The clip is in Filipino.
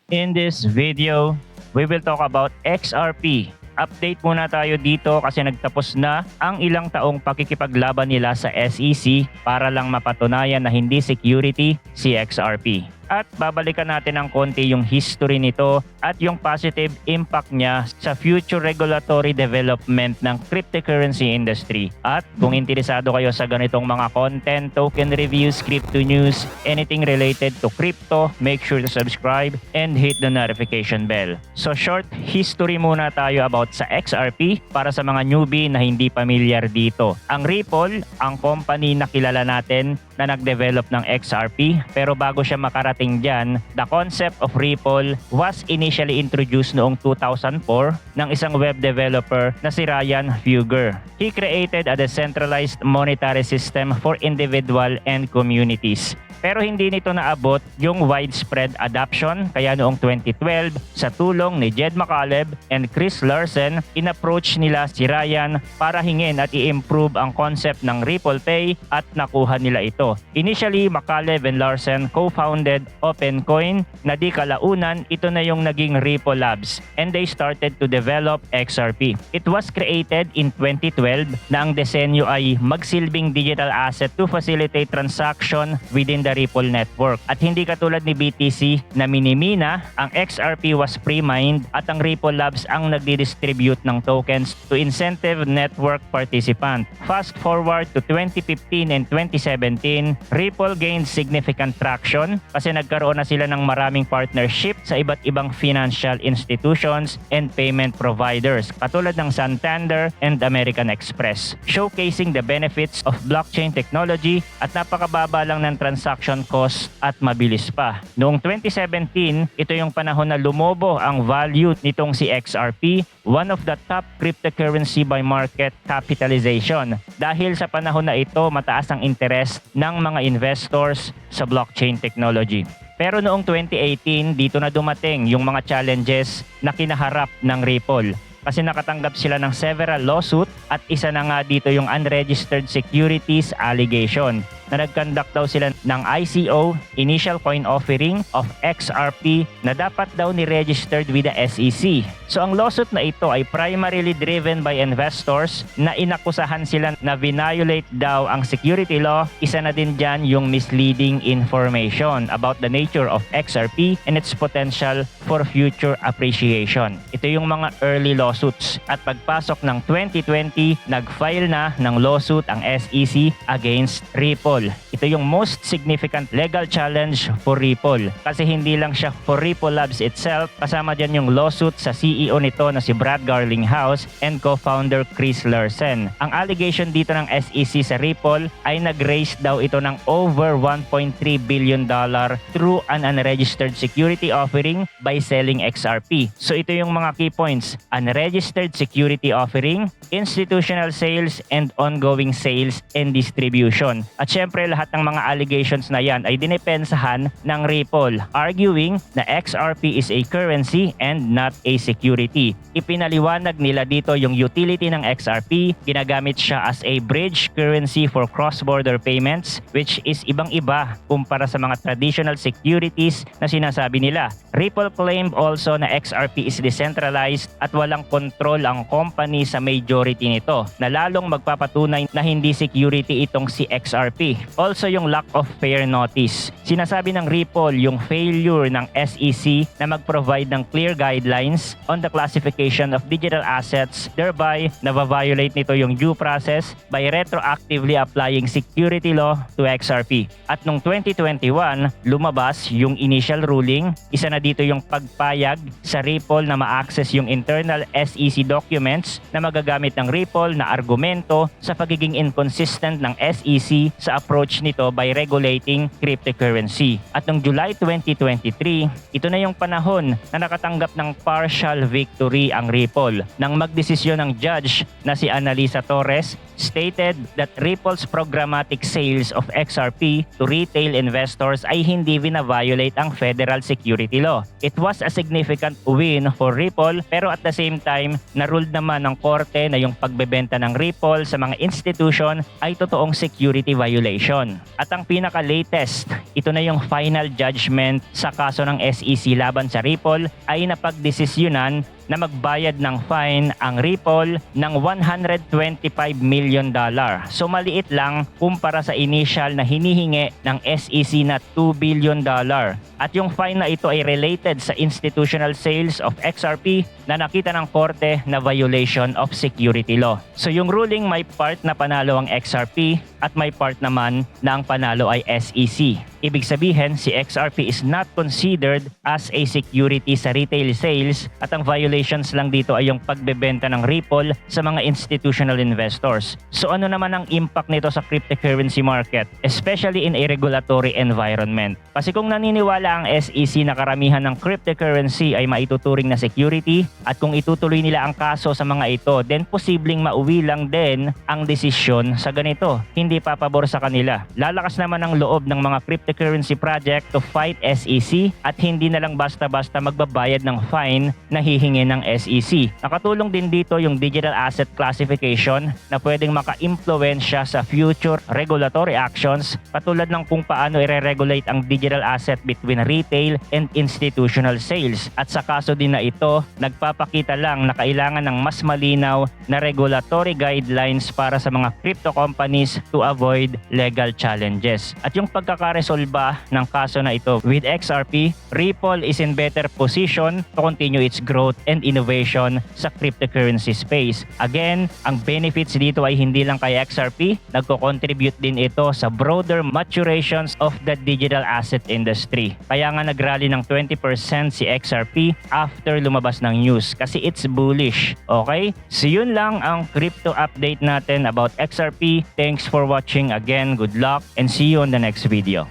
In this video, we will talk about XRP. Update muna tayo dito kasi nagtapos na ang ilang taong pakikipaglaban nila sa SEC para lang mapatunayan na hindi security si XRP. At babalikan natin ng konti yung history nito at yung positive impact niya sa future regulatory development ng cryptocurrency industry. At kung interesado kayo sa ganitong mga content, token reviews, crypto news, anything related to crypto, make sure to subscribe and hit the notification bell. So short history muna tayo about sa XRP para sa mga newbie na hindi pamilyar dito. Ang Ripple, ang company na kilala natin na nag-develop ng XRP, pero bago siya makarating dyan, the concept of Ripple was initially introduced noong 2004 ng isang web developer na si Ryan Fugger. He created a decentralized monetary system for individual and communities. Pero hindi nito naabot yung widespread adoption, kaya noong 2012 sa tulong ni Jed McCaleb and Chris Larsen, in-approach nila si Ryan para hingin at i-improve ang concept ng Ripple Pay at nakuha nila ito. Initially, McCaleb and Larsen co-founded OpenCoin na di kalaunan ito na yung naging Ripple Labs and they started to develop XRP. It was created in 2012 na ang disenyo ay magsilbing digital asset to facilitate transaction within the Ripple network. At hindi katulad ni BTC na minimina, ang XRP was pre-mined at ang Ripple Labs ang nagdi-distribute ng tokens to incentive network participant. Fast forward to 2015 and 2017, Ripple gained significant traction kasi nagkaroon na sila ng maraming partnership sa iba't ibang financial institutions and payment providers katulad ng Santander and American Express, showcasing the benefits of blockchain technology at napakababa lang ng transaction cost at mabilis pa. Noong 2017, ito yung panahon na lumobo ang value nitong si XRP, one of the top cryptocurrency by market capitalization. Dahil sa panahon na ito, mataas ang interest ng mga investors sa blockchain technology. Pero noong 2018, dito na dumating yung mga challenges na kinaharap ng Ripple. Kasi nakatanggap sila ng several lawsuit at isa na nga dito yung unregistered securities allegation na nag-conduct daw sila ng ICO, initial coin offering of XRP na dapat daw ni-registered with the SEC. So ang lawsuit na ito ay primarily driven by investors na inakusahan sila na violate daw ang security law. Isa na din dyan yung misleading information about the nature of XRP and its potential for future appreciation. Ito yung mga early lawsuits. At pagpasok ng 2020, nag-file na ng lawsuit ang SEC against Ripple. Ito yung most significant legal challenge for Ripple kasi hindi lang siya for Ripple Labs itself, kasama dyan yung lawsuit sa CEO nito na si Brad Garlinghouse and co-founder Chris Larsen. Ang allegation dito ng SEC sa Ripple ay nag-raise daw ito ng over $1.3 billion through an unregistered security offering by selling XRP. So ito yung mga key points: unregistered security offering, institutional sales, and ongoing sales and distribution. At syempre lahat ng mga allegations na yan ay dinepensahan ng Ripple, arguing na XRP is a currency and not a security. Ipinaliwanag nila dito yung utility ng XRP, ginagamit siya as a bridge currency for cross-border payments, which is ibang-iba kumpara sa mga traditional securities na sinasabi nila. Ripple claimed also na XRP is decentralized at walang control ang company sa majority nito, na lalong magpapatunay na hindi security itong si XRP. Also yung lack of fair notice. Sinasabi ng Ripple yung failure ng SEC na mag-provide ng clear guidelines on the classification of digital assets, thereby na-violate nito yung due process by retroactively applying security law to XRP. At noong 2021, lumabas yung initial ruling. Isa na dito yung pagpayag sa Ripple na ma-access yung internal SEC documents na magagamit ng Ripple na argumento sa pagiging inconsistent ng SEC sa approach nito by regulating cryptocurrency. At noong July 2023, ito na yung panahon na nakatanggap ng partial victory ang Ripple nang magdesisyon ng judge na si Analisa Torres stated that Ripple's programmatic sales of XRP to retail investors ay hindi vina-violate ang federal security law. It was a significant win for Ripple, pero at the same meantime, na-ruled naman ng korte na yung pagbebenta ng Ripple sa mga institution ay totoong security violation. At ang pinaka-latest, ito na yung final judgment sa kaso ng SEC laban sa Ripple ay napagdesisyonan na magbayad ng fine ang Ripple ng $125 million. So maliit lang kumpara sa initial na hinihingi ng SEC na $2 billion. At yung fine na ito ay related sa institutional sales of XRP na nakita ng korte na violation of security law. So yung ruling may part na panalo ang XRP at may part naman na ang panalo ay SEC. Ibig sabihin, si XRP is not considered as a security sa retail sales at ang violations lang dito ay yung pagbebenta ng Ripple sa mga institutional investors. So ano naman ang impact nito sa cryptocurrency market, especially in a regulatory environment? Kasi kung naniniwala ang SEC na karamihan ng cryptocurrency ay maituturing na security at kung itutuloy nila ang kaso sa mga ito, then posibleng mauwi lang din ang desisyon sa ganito. Hindi papabor sa kanila. Lalakas naman ang loob ng mga cryptocurrency project to fight SEC at hindi na lang basta-basta magbabayad ng fine na hihingi ng SEC. Nakatulong din dito yung digital asset classification na pwedeng maka-impluwensya sa future regulatory actions katulad ng kung paano i-regulate ang digital asset between retail and institutional sales. At sa kaso din na ito, nagpapakita lang na kailangan ng mas malinaw na regulatory guidelines para sa mga crypto companies to avoid legal challenges. At yung pagkakaresolba ng kaso na ito with XRP, Ripple is in better position to continue its growth and innovation sa cryptocurrency space. Again, ang benefits dito ay hindi lang kay XRP, nagko-contribute din ito sa broader maturations of the digital asset industry. Kaya nga nagrally ng 20% si XRP after lumabas ng news kasi it's bullish. Okay? So yun lang ang crypto update natin about XRP. Thanks for watching again. Good luck and see you on the next video.